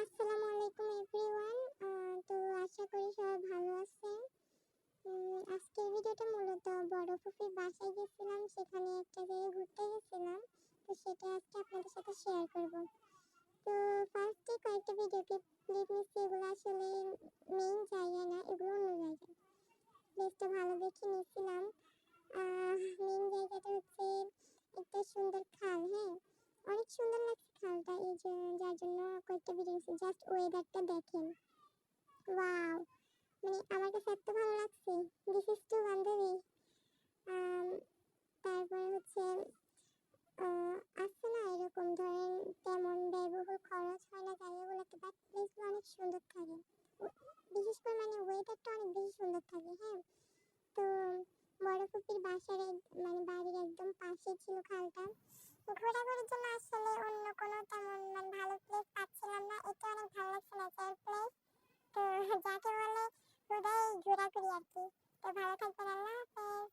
আসসালামু আলাইকুম এভরিওয়ান। তো আশা করি সবাই ভালো আছেন। আজকের ভিডিওটা মূলত বড় ফুপির বাসায় গেছিলাম, সেখানে একটা জায়গায় ঘুরতে গেছিলাম। তো সেটা আজকে আপনাদের সাথে শেয়ার করব। তো ফার্স্টে কয়েকটা ভিডিও ক্লিপ নিচ্ছি, এগুলো আসলে মেইন জায়গা না, এগুলো অন্য জায়গায়। প্লেসটা ভালো দেখে নিয়েছিলাম। মেইন জায়গাটা হচ্ছে একটা সুন্দর খাল, হ্যাঁ, অনেক সুন্দর লাগছে খালটা, এই যে যার জন্য কয়েকটা ভিডিও নিচ্ছি। জাস্ট ওয়েদারটা দেখেন, ওয়াও! মানে আমার কাছে এত ভালো লাগছে। দিস ইজ টু বান্ধবী। আম তারপরে হচ্ছে আছে না এরকম ধরেন তেমন ব্যয়বহুল খরচ হয় না জায়গাগুলোতে, বাট প্লেসগুলো অনেক সুন্দর থাকে। বিশেষ করে মানে ওয়েদারটা অনেক বেশি সুন্দর থাকে, হ্যাঁ। তো বড় ফুপির বাসার মানে বাড়ির একদম পাশে ছিল খালটা। ঘোরাঘুরির জন্য আসলে অন্য কোনো তেমন মানে ভালো প্লেস পাচ্ছিলাম না। এটা অনেক ভালো লাগছে, ন্যাচারাল প্লেস। তো যাকে বলে হুদাই ঘোরাঘুরি আর কি। তো ভালো থাকবেন, আল্লাহ হাফেজ।